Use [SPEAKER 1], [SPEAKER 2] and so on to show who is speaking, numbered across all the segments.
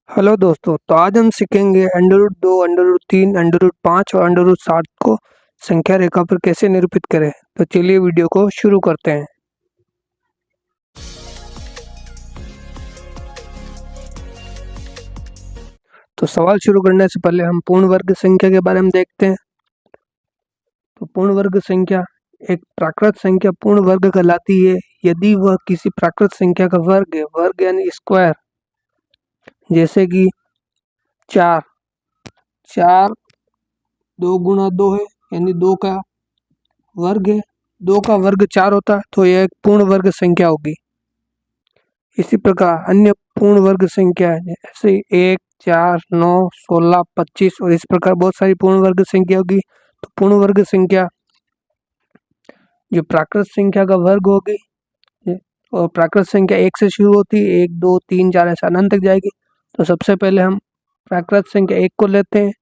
[SPEAKER 1] Hello दोस्तों, तो आज हम सीखेंगे under root 2, under root 3, under root 5 और अंडर रूट 7 को संख्या रेखा पर कैसे निरूपित करें। तो चलिए वीडियो को शुरू करते हैं। तो सवाल शुरू करने से पहले हम पूर्ण वर्ग संख्या के बारे में देखते हैं। तो पूर्ण वर्ग संख्या एक प्राकृत संख्या पूर्ण वर्ग कहलाती है यदि वह किसी प्राकृत संख्या का वर्ग है। वर्ग यानी स्क्वायर, जैसे कि 4 4 2 गुणा 2 है, यानी 2 का वर्ग है। 2 का वर्ग 4 होता है, तो यह एक पूर्ण वर्ग संख्या होगी। इसी प्रकार अन्य पूर्ण वर्ग संख्या है, जैसे 1, 4, 9, 16, 25 और इस प्रकार बहुत सारी पूर्ण वर्ग संख्या होगी। तो पूर्ण वर्ग संख्या जो प्राकृत संख्या का वर्ग होगी, और प्राकृत संख्या 1 से शुरू होती है, 1, 2, 3, 4 ऐसा अनंत तक जाएगी। तो सबसे पहले हम प्राकृत संख्या 1 को लेते हैं।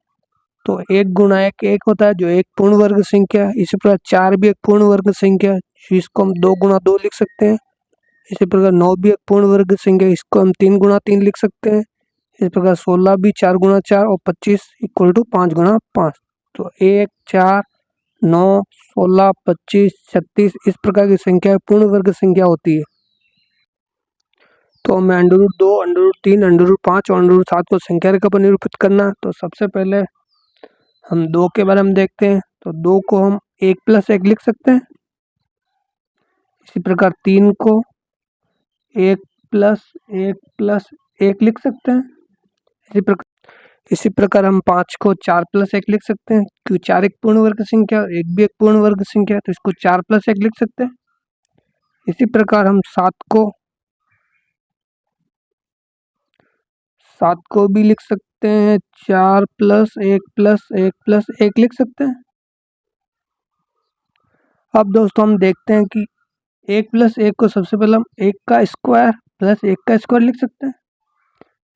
[SPEAKER 1] तो 1 गुणा 1 1 होता है, जो एक पूर्ण वर्ग संख्या है। इसी प्रकार 4 भी एक पूर्ण वर्ग संख्या है, जिसको हम 2 गुणा 2 लिख सकते हैं। इसी प्रकार 9 भी एक पूर्ण वर्ग संख्या है, इसको हम 3 गुणा 3 लिख सकते हैं। इस प्रकार 16 भी 4 गुणा 4 और 25 इक्वल टू 5 गुणा 5। तो 1, 4, 9, 16, 25, 36 इस प्रकार की संख्या पूर्ण वर्ग संख्या होती है। तो हमें under root 2, under root 3, under root 5 और अंडर रूट 7 को संख्या रेखा पर निरूपित करना। तो सबसे पहले हम 2 के बारे में देखते हैं। तो 2 को हम 1 + 1 लिख सकते हैं। इसी प्रकार 3 को 1 + 1 + 1 लिख सकते हैं। इसी प्रकार हम 5 को 4 + 1 लिख सकते हैं, क्योंकि 4 एक पूर्ण वर्ग संख्या और 1 भी एक पूर्ण वर्ग संख्या है, तो इसको 4 + 1 लिख सकते हैं। इसी प्रकार हम 7 को भी लिख सकते हैं, 4 + 1 + 1 + 1 लिख सकते हैं। अब दोस्तों हम देखते हैं कि 1 + 1 को सबसे पहले हम 1 का स्क्वायर प्लस 1 का स्क्वायर लिख सकते हैं।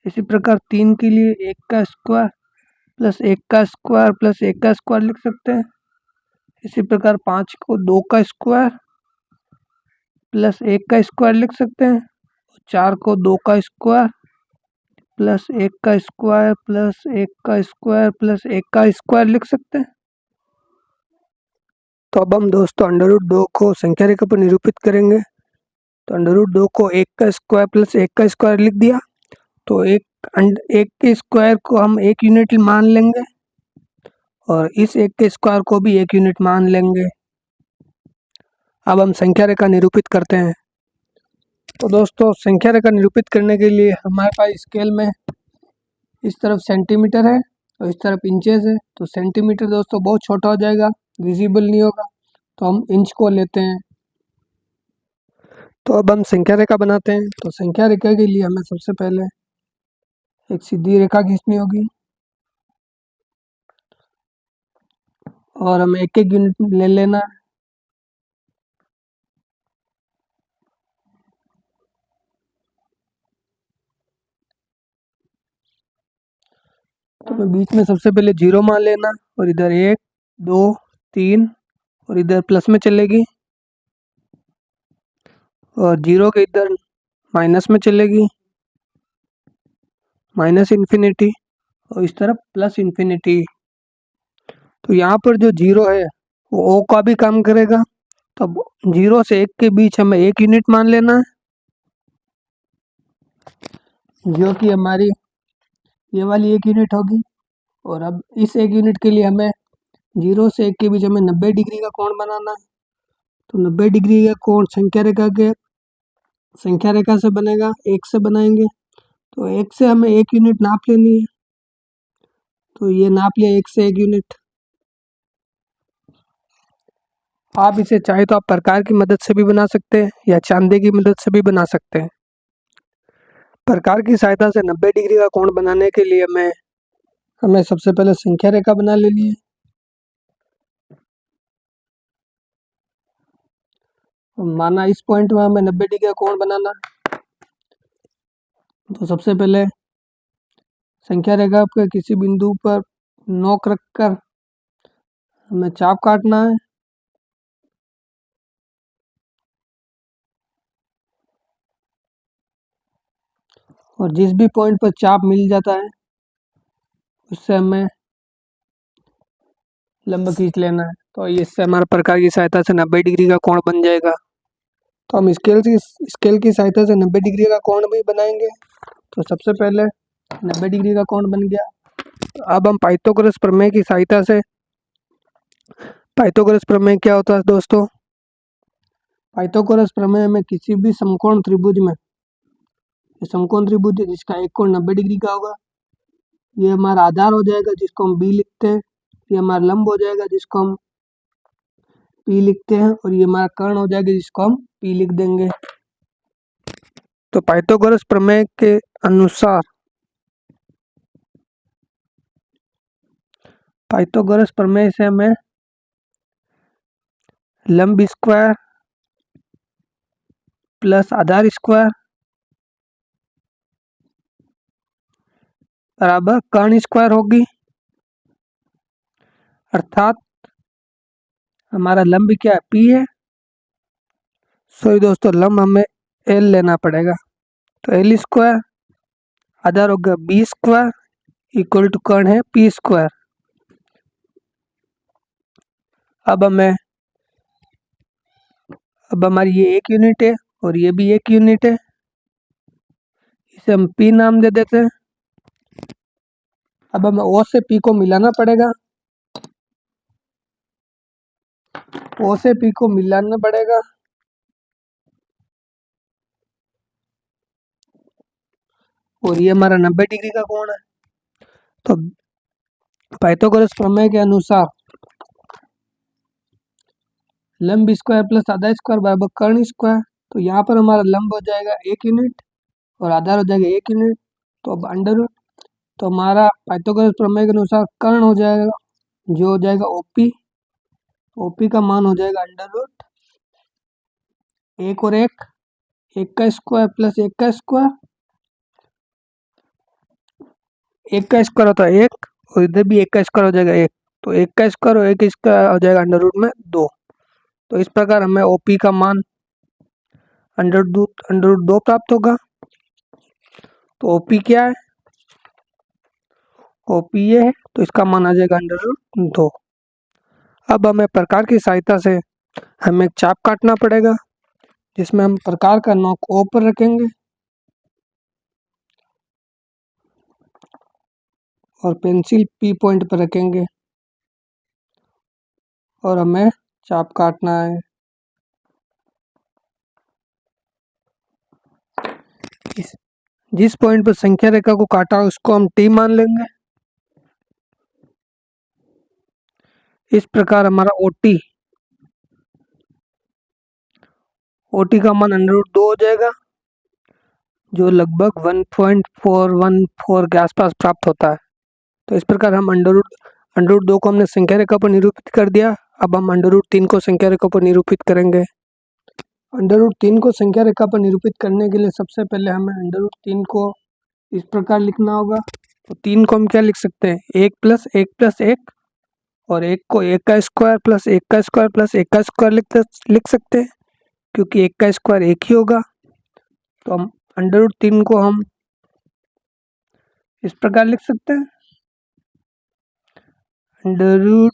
[SPEAKER 1] इसी प्रकार 3 के लिए 1 का स्क्वायर प्लस 1 का स्क्वायर प्लस 1 का स्क्वायर लिख सकते हैं। इसी प्रकार 5 को 2 का स्क्वायर प्लस 1 का स्क्वायर लिख सकते हैं। 4 को 2 का स्क्वायर प्लस 1 का स्क्वायर प्लस 1 का स्क्वायर प्लस 1 का स्क्वायर लिख सकते हैं। तो अब हम दोस्तों अंडर रूट 2 को संख्या रेखा पर निरूपित करेंगे। तो अंडर रूट 2 को 1 का स्क्वायर प्लस 1 का स्क्वायर लिख दिया। तो एक के स्क्वायर को हम 1 यूनिट मान लेंगे और इस 1 के स्क्वायर को भी 1 यूनिट मान लेंगे। अब हम संख्या रेखा निरूपित करते हैं। तो दोस्तों संख्या रेखा निरूपित करने के लिए हमारे पास स्केल में इस तरफ सेंटीमीटर है और इस तरफ इंचेस है। तो सेंटीमीटर दोस्तों बहुत छोटा हो जाएगा, विजिबल नहीं होगा, तो हम इंच को लेते हैं। तो अब हम संख्या रेखा बनाते हैं। तो संख्या रेखा के लिए हमें सबसे पहले एक सीधी रेखा खींचनी होगी और हमें 1 यूनिट ले लेना है। तो मैं बीच में सबसे पहले 0 मान लेना और इधर 1, 2, 3 और इधर प्लस में चलेगी और 0 के इधर माइनस में चलेगी, माइनस इन्फिनिटी और इस तरफ प्लस इन्फिनिटी। तो यहाँ पर जो 0 है वो ओ का भी काम करेगा। तो 0 से 1 के बीच हमें 1 यूनिट मान लेना है, जो कि हमारी ये वाली 1 यूनिट होगी। और अब इस 1 यूनिट के लिए हमें 0 से 1 के बीच हमें 90 डिग्री का कोण बनाना है। तो 90 डिग्री का कोण संख्या रेखा से बनेगा, 1 से बनाएंगे। तो 1 से हमें 1 यूनिट नाप लेनी है। तो ये नाप लिया 1 से 1 यूनिट। आप इसे चाहे तो आप प्रकार की मदद से भी बना सकते हैं या चांदे की मदद से भी बना सकते हैं। प्रकार की सहायता से 90 डिग्री का कोण बनाने के लिए हमें सबसे पहले संख्या रेखा बना लेनी है। माना इस पॉइंट में हमें 90 डिग्री का कोण बनाना। तो सबसे पहले संख्या रेखा के किसी बिंदु पर नोक रखकर हमें चाप काटना है। और जिस भी पॉइंट पर चाप मिल जाता है उससे हमें लंब खींच लेना है। तो इससे हमारे प्रकार की सहायता से 90 डिग्री का कोण बन जाएगा। तो हम स्केल की सहायता से 90 डिग्री का कोण भी बनाएंगे। तो सबसे पहले 90 डिग्री का कोण बन गया। तो अब हम पाइथागोरस प्रमेय की सहायता से, पाइथागोरस प्रमेय क्या होता है दोस्तों? पाइथागोरस प्रमेय में किसी भी समकोण त्रिभुज में, समकोण त्रिभुज जिसका एक कोण 90 डिग्री का होगा, ये हमारा आधार हो जाएगा जिसको हम बी लिखते हैं। ये हमारा लंब हो जाएगा जिसको हम पी लिखते हैं, और ये हमारा कर्ण हो जाएगा जिसको हम पी लिख देंगे। तो पाइथागोरस प्रमेय के अनुसार, पाइथागोरस प्रमेय से हमें लंब स्क्वायर प्लस आधार स्क्वायर बराबर कर्ण स्क्वायर होगी। अर्थात हमारा लंब क्या है? पी है। सॉरी दोस्तों, लंब हमें एल लेना पड़ेगा। तो एल स्क्वायर आधार हो गया बी स्क्वायर इक्वल टू कर्ण है पी स्क्वायर। अब हमारी ये एक यूनिट है और ये भी एक यूनिट है, इसे हम पी नाम दे देते हैं। अब हमें ओ से पी को मिलाना पड़ेगा, ओ से पी को मिलाना पड़ेगा। और ये हमारा 90 डिग्री का कोण है। तो पाइथागोरस प्रमेय के अनुसार लंब स्क्वायर प्लस आधा स्क्वायर बराबर कर्ण स्क्वायर। तो यहाँ पर हमारा लंब हो जाएगा 1 यूनिट और आधार हो जाएगा 1 यूनिट। तो अब अंडर रूट, तो हमारा पाइथागोरस प्रमेय के अनुसार कर्ण हो जाएगा जो हो जाएगा ओपी। ओपी का मान हो जाएगा अंडर रूट 1 और 1, 1 का स्क्वायर प्लस 1 का स्क्वायर। 1 का स्क्वायर होता है 1 और इधर भी 1 का स्क्वायर हो जाएगा 1। तो 1 का स्क्वायर और 1 स्क्वायर हो जाएगा अंडर रूट में 2। तो इस प्रकार हमें ओपी का मान अंडर रूट 2 प्राप्त होगा। तो ओपी क्या है? ओपी ये है, तो इसका मान आ जाएगा अंडर रूट 2। अब हमें प्रकार की सहायता से हमें एक चाप काटना पड़ेगा जिसमें हम प्रकार का नोक ओ पर रखेंगे और पेंसिल पी पॉइंट पर रखेंगे और हमें चाप काटना है। जिस पॉइंट पर संख्या रेखा को काटा उसको हम टी मान लेंगे। इस प्रकार हमारा ओटी का मान अंडर रूट 2 हो जाएगा जो लगभग 1.414 के आसपास प्राप्त होता है। तो इस प्रकार हम अंडर रूट 2 को हमने संख्या रेखा पर निरूपित कर दिया। अब हम अंडर रूट 3 को संख्या रेखा पर निरूपित करेंगे। अंडर रूट 3 को संख्या रेखा पर निरूपित करने के लिए सबसे पहले हमें अंडर रूट 3 को इस प्रकार लिखना होगा। तो 3 को हम क्या लिख सकते हैं? 1 प्लस 1 प्लस 1, और 1 को 1 का स्क्वायर प्लस 1 का स्क्वायर प्लस 1 का स्क्वायर लिख सकते हैं क्योंकि 1 का स्क्वायर 1 ही होगा। तो हम अंडर रूट 3 को हम इस प्रकार लिख सकते हैं, अंडर रूट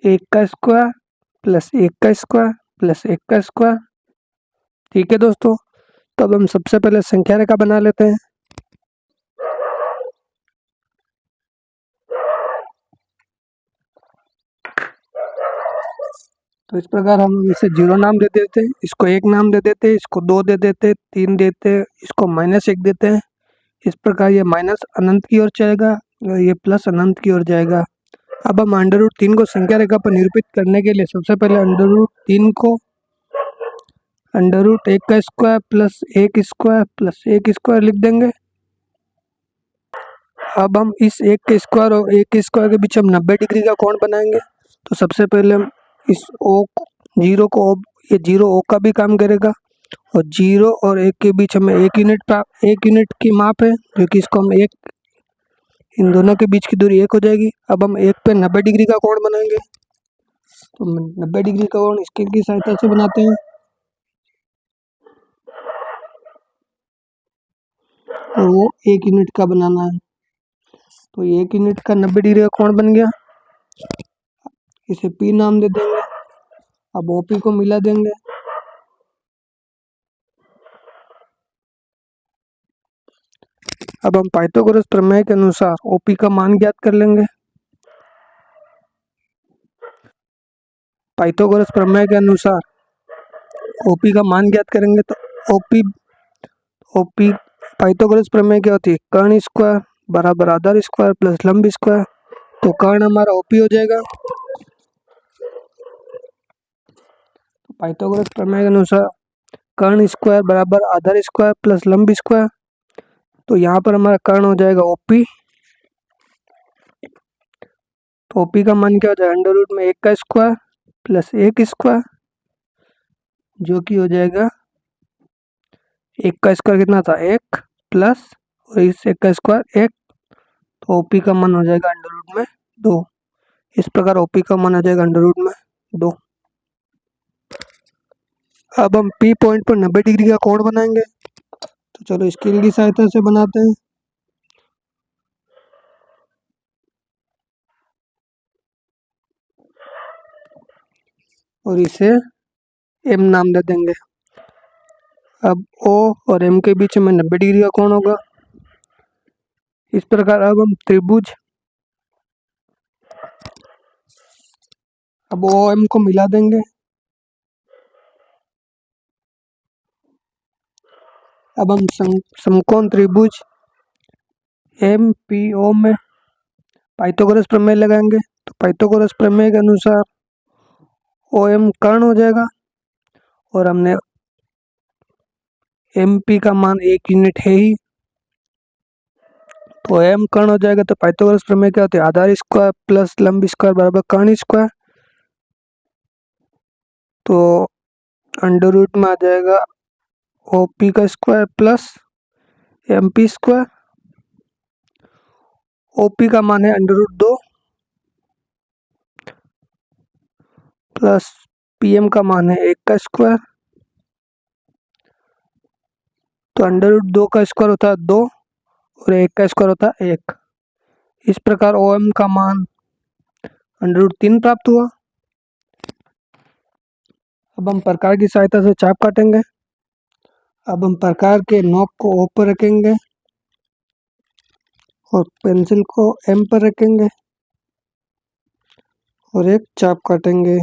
[SPEAKER 1] 1 का स्क्वायर प्लस 1 का स्क्वायर प्लस 1 का स्क्वायर। ठीक है दोस्तों, तो अब हम सबसे पहले संख्या रेखा बना लेते हैं। तो इस प्रकार हम इसे 0 नाम दे देते हैं, इसको 1 नाम दे देते हैं, इसको 2 दे देते हैं, 3 देते हैं, इसको -1 देते हैं। इस प्रकार ये माइनस अनंत की ओर जाएगा और ये प्लस अनंत की ओर जाएगा। अब हम अंडर रूट 3 को संख्या रेखा पर निरूपित करने के लिए सबसे पहले अंडर रूट 3 को अंडर रूट 1 का square plus 1 square plus 1 square लिख देंगे। अब हम इस 1 के स्क्वायर और 1 के स्क्वायर के बीच हम 90 डिग्री का कोण बनाएंगे। तो सबसे पहले हम इस ओ जीरो को, ये 0 ओ का भी काम करेगा और 0 और 1 के बीच हमें 1 यूनिट की माप है जो कि इसको हम 1, इन दोनों के बीच की दूरी 1 हो जाएगी। अब हम 1 पे 90 डिग्री का कोण बनाएंगे। तो 90 डिग्री का कोण स्केल की सहायता से बनाते हैं। और वो 1 यूनिट का बनाना है। तो ये 1 यूनिट का 90 डिग्री का कोण बन गया, इसे P नाम दे देंगे। अब OP को मिला देंगे। अब हम पाइथागोरस प्रमेय के अनुसार OP का मान ज्ञात कर लेंगे। पाइथागोरस प्रमेय के अनुसार OP का मान ज्ञात करेंगे तो OP पाइथागोरस प्रमेय क्या होती है, कर्ण स्क्वायर बराबर आधार स्क्वायर प्लस लंब स्क्वायर। तो कर्ण हमारा OP हो जाएगा। तो पाइथागोरस प्रमेय के अनुसार कर्ण स्क्वायर बराबर आधार स्क्वायर प्लस लंब स्क्वायर। तो यहाँ पर हमारा कर्ण हो जाएगा OP। तो OP का मान क्या हो जाएगा, अंडर रूट में 1 का स्क्वायर प्लस 1 स्क्वायर, जो कि हो जाएगा 1 का स्क्वायर कितना था 1 प्लस और इस 1 का स्क्वायर 1। तो OP का मान हो जाएगा अंडर रूट में 2। इस प्रकार OP का मान हो जाएगा अंडर रूट में 2। अब हम P पॉइंट पर 90 डिग्री का कोण बनाएंगे। तो चलो स्केल की सहायता से बनाते हैं। और इसे M नाम दे देंगे। अब O और M के बीच में 90 डिग्री का कोण होगा। इस प्रकार अब हम त्रिभुज, अब OM को मिला देंगे। अब हम समकोण त्रिभुज MPO में पाइथागोरस प्रमेय लगाएंगे। तो पाइथागोरस प्रमेय के अनुसार OM कर्ण हो जाएगा और हमने MP का मान 1 यूनिट है ही, तो M कर्ण हो जाएगा। तो पाइथागोरस प्रमेय क्या होती है, आधार स्क्वायर प्लस लंब स्क्वायर बराबर कर्ण स्क्वायर। तो अंडर रूट में आ जाएगा OP का square plus MP square. OP का मान है अंडर रूट 2 प्लस PM का मान है 1 का स्क्वायर। तो अंडर रूट 2 का स्क्वायर होता है 2 और 1 का स्क्वायर होता है 1। इस प्रकार OM का मान अंडर रूट 3 प्राप्त हुआ। अब हम प्रकार की सहायता से चाप काटेंगे। अब हम प्रकार के नोक को O पर रखेंगे और पेंसिल को M पर रखेंगे और एक चाप काटेंगे।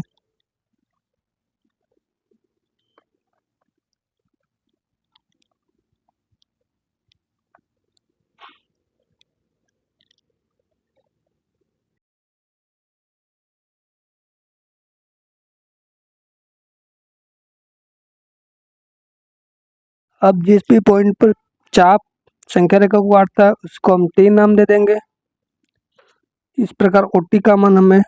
[SPEAKER 1] अब जिस भी पॉइंट पर चाप संख्या रेखा को काटता है उसको हम T नाम दे देंगे। इस प्रकार OT का मान हमें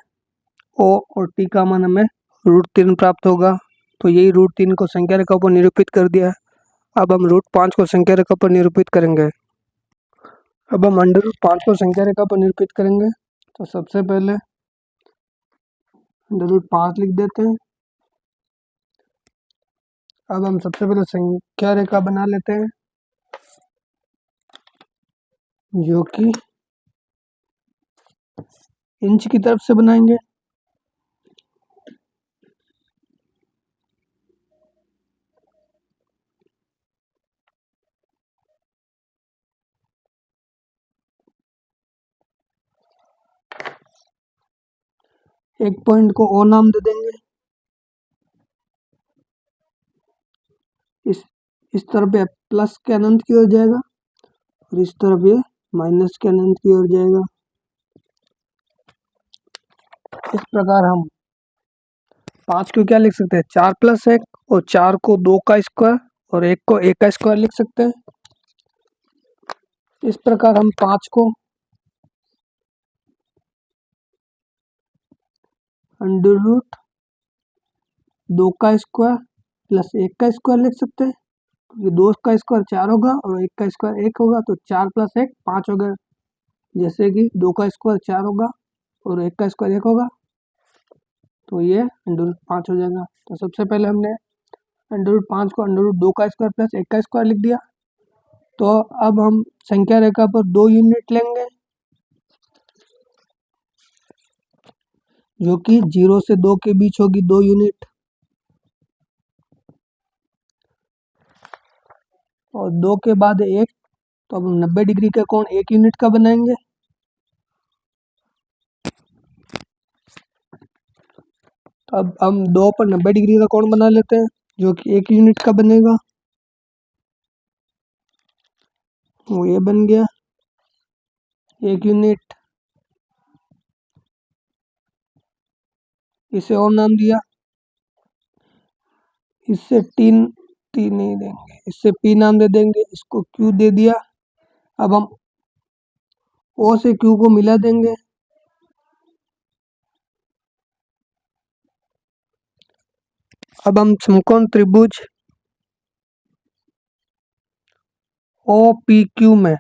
[SPEAKER 1] O और T का मान हमें रूट 3 प्राप्त होगा। तो यही रूट 3 को संख्या रेखा पर निरूपित कर दिया है। अब हम रूट 5 को संख्या रेखा पर निरूपित करेंगे। अब हम अंडर रूट 5 को संख्या रेखा पर निरूपित करेंगे। तो सबसे पहले अंडर रूट 5 लिख देते हैं। अब हम सबसे पहले संख्या रेखा बना लेते हैं, जो कि इंच की तरफ से बनाएंगे। एक पॉइंट को O नाम दे देंगे। इस तरफ ये प्लस के अनंत की ओर जाएगा और इस तरफ ये माइनस के अनंत की ओर जाएगा। इस प्रकार हम 5 को क्या लिख सकते हैं, 4 प्लस 1 और 4 को 2 का स्क्वायर और 1 को 1 का स्क्वायर लिख सकते हैं। इस प्रकार हम 5 को अंडर रूट 2 का स्क्वायर प्लस 1 का स्क्वायर लिख सकते हैं। ये 2 का स्क्वायर 4 होगा और 1 का स्क्वायर 1 होगा, तो 4 प्लस 1 5 हो गया। जैसे कि 2 का स्क्वायर 4 होगा और 1 का स्क्वायर 1 होगा, तो ये अंडर रूट 5 हो जाएगा। तो सबसे पहले हमने अंडर रूट 5 को अंडर रूट 2 का स्क्वायर प्लस 1 का स्क्वायर लिख दिया। तो अब हम संख्या रेखा पर 2 यूनिट लेंगे, जो कि 0 से 2 के बीच होगी 2 यूनिट, और 2 के बाद 1, तो अब 90 डिग्री का कोण 1 यूनिट का बनाएंगे। तो अब हम 2 पर 90 डिग्री का कोण बना लेते हैं, जो कि 1 यूनिट का बनेगा। वो ये बन गया 1 यूनिट। इसे और नाम दिया, इससे टी नहीं देंगे, इससे पी नाम दे देंगे, इसको क्यू दे दिया। अब हम ओ से क्यू को मिला देंगे। अब हम समकोण त्रिभुज ओ पी क्यू में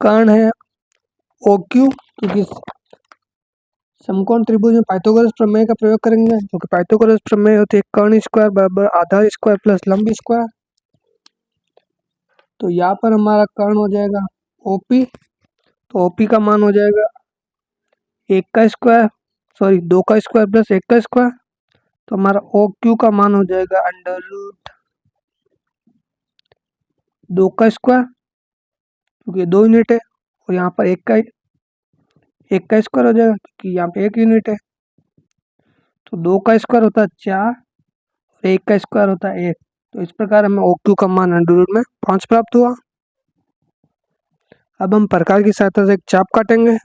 [SPEAKER 1] कर्ण है ओ क्यू, क्योंकि समकोण त्रिभुज में पाइथागोरस प्रमेय का प्रयोग करेंगे, जो कि पाइथागोरस प्रमेय होती है कर्ण स्क्वायर बराबर आधार स्क्वायर प्लस लंब स्क्वायर। तो यहाँ पर हमारा कर्ण हो जाएगा ओपी, तो ओपी का मान हो जाएगा 1 का स्क्वायर, सॉरी 2 का स्क्वायर प्लस 1 का स्क्वायर। तो हमारा ओ क्यू का मान हो जाएगा अंडर रूट 2 का स्क्वायर, क्योंकि 2 यूनिट है, और यहाँ पर 1 का स्क्वायर हो जाएगा, क्योंकि यहाँ पे 1 यूनिट है। तो 2 का स्क्वायर होता है 4, और 1 का स्क्वायर होता है 1। तो इस प्रकार हमें ओ क्यू का मान अंडर रूट में 5 प्राप्त हुआ। अब हम प्रकार की सहायता से एक चाप काटेंगे।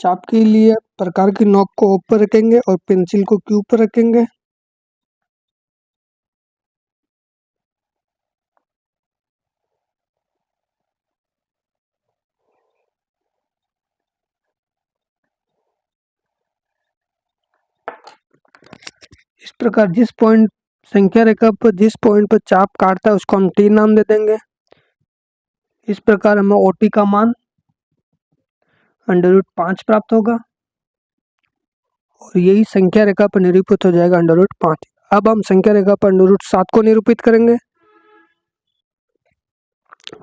[SPEAKER 1] चाप के लिए प्रकार की नोक को ऊपर रखेंगे और पेंसिल को क्यू पर रखेंगे। इस प्रकार जिस पॉइंट संख्या रेखा पर जिस पॉइंट पर चाप काटता है उसको हम टी नाम दे देंगे। इस प्रकार हमें ओ टी का मान अंडर रूट 5 प्राप्त होगा, और यही संख्या रेखा पर निरूपित हो जाएगा अंडर रूट 5। अब हम संख्या रेखा पर अंडर रूट 7 को निरूपित करेंगे।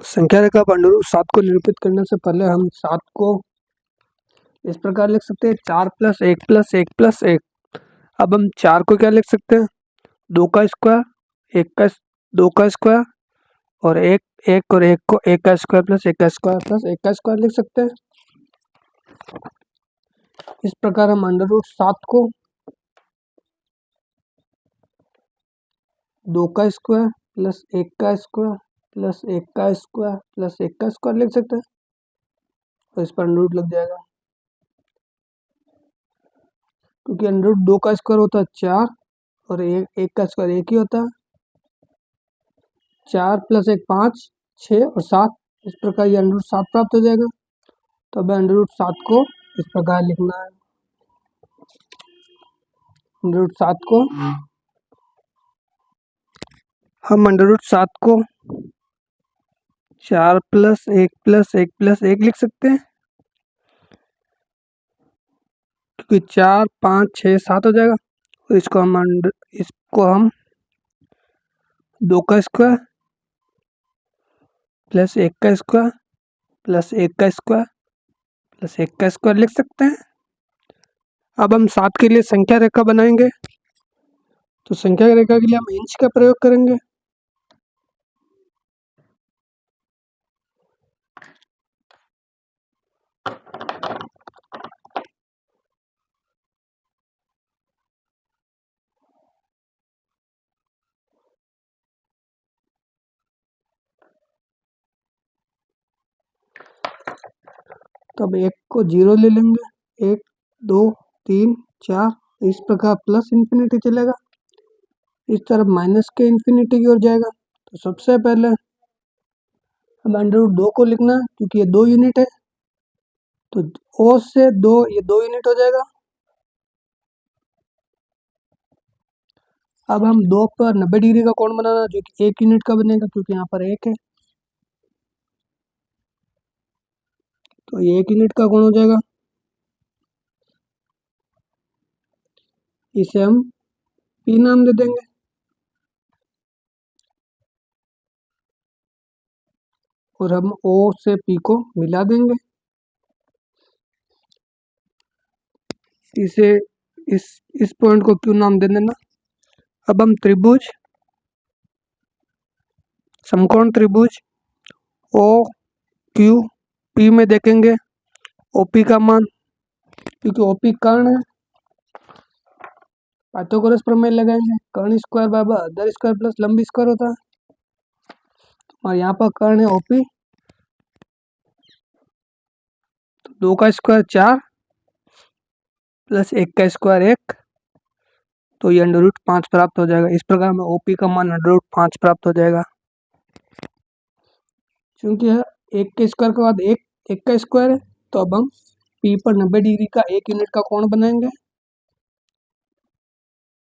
[SPEAKER 1] संख्या रेखा पर अंडर रूट 7 को निरूपित करने से पहले हम 7 को इस प्रकार लिख सकते हैं 4 प्लस 1 प्लस 1 प्लस 1। अब हम 4 को क्या लिख सकते हैं 2 का स्क्वायर, 2 का स्क्वायर, और 1 और 1 को 1 का स्क्वायर प्लस 1 का स्क्वायर प्लस 1 का स्क्वायर लिख सकते हैं। इस प्रकार हम अंडर रूट 7 को 2 का स्क्वायर प्लस 1 का स्क्वायर प्लस 1 का स्क्वायर प्लस 1 का स्क्वायर लिख सकते हैं, तो इस पर अंडर रूट लग जाएगा, क्योंकि अंडर रूट 2 का स्क्वायर होता है 4, और 1 का स्क्वायर 1 ही होता है। 4 प्लस 1 5, 6 और 7, इस प्रकार ये अंडर रूट 7 प्राप्त हो जाएगा। तो अब अंडर रूट 7 को इस प्रकार लिखना है, अंडर रूट 7 को हम अंडर रूट 7 को 4 प्लस 1 प्लस 1 प्लस 1 लिख सकते हैं, क्योंकि 4 5 6 7 हो जाएगा, और इसको हम 2 का स्क्वायर प्लस 1 का स्क्वायर प्लस 1 का स्क्वायर प्लस 1 का स्क्वायर लिख सकते हैं। अब हम 7 के लिए संख्या रेखा बनाएंगे, तो संख्या रेखा के लिए हम इंच का प्रयोग करेंगे। तो अब 1 को 0 ले लेंगे, 1 2 3 4, इस प्रकार प्लस इन्फिनिटी चलेगा, इस तरफ माइनस के इन्फिनिटी की ओर जाएगा। तो सबसे पहले हम अंडर रूट 2 को लिखना है, क्योंकि ये 2 यूनिट है, तो ओ से 2 ये 2 यूनिट हो जाएगा। अब हम 2 पर 90 डिग्री का कोण बनाना है, जो कि 1 यूनिट का बनेगा, क्योंकि यहाँ पर 1 है, तो ये 1 यूनिट का कोण हो जाएगा। इसे हम पी नाम दे देंगे। और हम O से P को मिला देंगे। इसे इस पॉइंट को Q नाम दे देना। अब हम त्रिभुज समकोण त्रिभुज O Q P में देखेंगे OP का मान, क्योंकि OP कर्ण है, पाइथागोरस प्रमेय लगाएंगे। कर्ण स्क्वायर बराबर आधार स्क्वायर प्लस लंबी स्क्वायर होता है, और यहाँ पर कर्ण है OP, तो 2 का स्क्वायर 4 प्लस 1 का स्क्वायर 1, तो ये √5 प्राप्त हो जाएगा। इस प्रकार में OP का मान √5 प्राप्त हो जाएगा। क्योंकि 1 के स्क्वायर के बाद 1 का स्क्वायर है, तो अब हम P पर 90 डिग्री का 1 यूनिट का कोण बनाएंगे।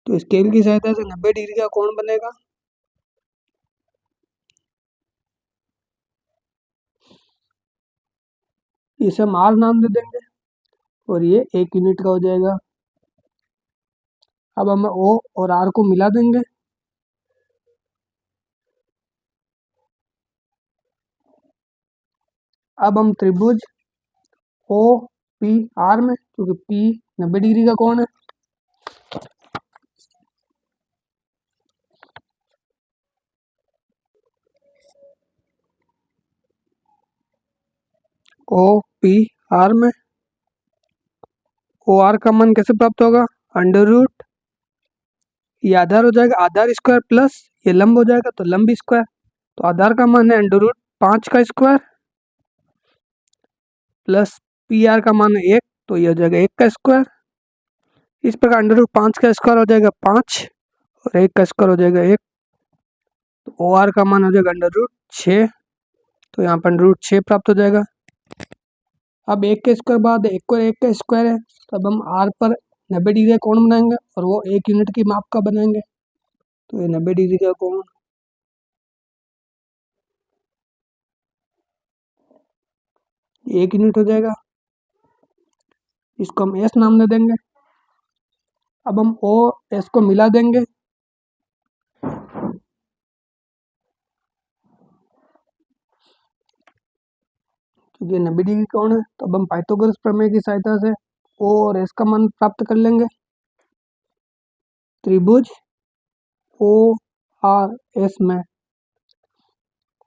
[SPEAKER 1] तो स्केल की सहायता से 90 डिग्री का कोण बनेगा। इसे हम R नाम दे देंगे और ये 1 यूनिट का हो जाएगा। अब हम O और R को मिला देंगे। अब हम त्रिभुज OPR में, क्योंकि P 90 डिग्री का कोण है, OPR में OR का मान कैसे प्राप्त होगा? अंडर रूट, ये आधार हो जाएगा आधार स्क्वायर प्लस ये लंब हो जाएगा तो लंब स्क्वायर, तो आधार का मान है √5 का स्क्वायर प्लस PR का मान है 1, तो ये हो जाएगा 1 का स्क्वायर। इस प्रकार √5 का स्क्वायर हो जाएगा 5 और 1 का स्क्वायर हो जाएगा 1, तो OR का मान हो जाएगा √6, तो यहाँ पर √6 प्राप्त हो जाएगा। अब 1 के स्क्वायर बाद 1 को 1 का स्क्वायर है, तो अब हम R पर 90 डिग्री का कोण बनाएंगे और वो 1 यूनिट की माप का बनाएंगे। तो ये 90 डिग्री का कोण 1 यूनिट हो जाएगा। इसको हम S नाम दे देंगे। अब हम O S को मिला देंगे। क्योंकि 90 डिग्री कोण है, तो अब हम पाइथागोरस प्रमेय की सहायता से O और S का मान प्राप्त कर लेंगे। त्रिभुज ORS में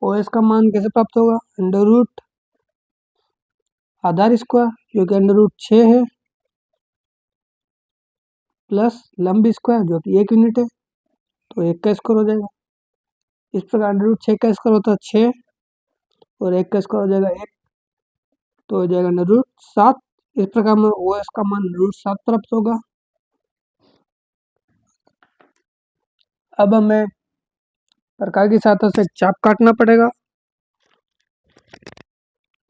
[SPEAKER 1] OS का मान कैसे प्राप्त होगा? अंडर रूट आधार स्क्वायर, जो कि √6 है, प्लस लंब स्क्वायर, जो कि 1 यूनिट है, तो 1 का स्क्वायर हो जाएगा। इस प्रकार √6 का स्क्वायर होता है 6 और 1 का स्क्वायर हो जाएगा 1, तो हो जाएगा √7। इस प्रकार में OS का मान √7 प्राप्त होगा। अब हमें प्रकार की सहायता से चाप काटना पड़ेगा।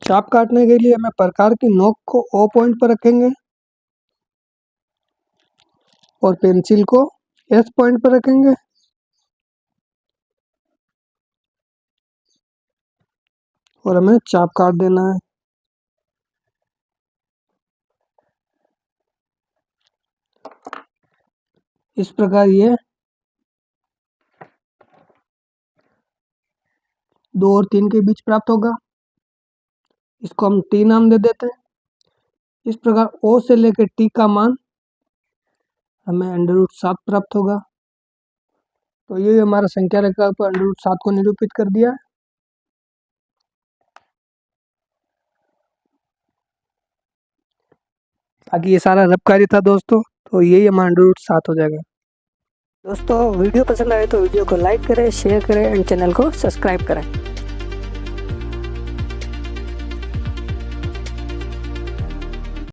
[SPEAKER 1] चाप काटने के लिए हमें प्रकार की नोक को O पॉइंट पर रखेंगे और पेंसिल को S पॉइंट पर रखेंगे। और हमें चाप काट देना है। इस प्रकार ये 2 और 3 के बीच प्राप्त होगा। इसको हम T नाम दे देते हैं। इस प्रकार O से लेकर T का मान हमें √7 प्राप्त होगा। तो ये हमारा संख्या रेखा पर √7 को निरूपित कर दिया। बाकी ये सारा रफ कार्य था दोस्तों, तो यही हमारा √7 हो जाएगा।
[SPEAKER 2] दोस्तों वीडियो पसंद आए तो वीडियो को लाइक करें, शेयर करें एंड चैनल को सब्सक्राइब करें।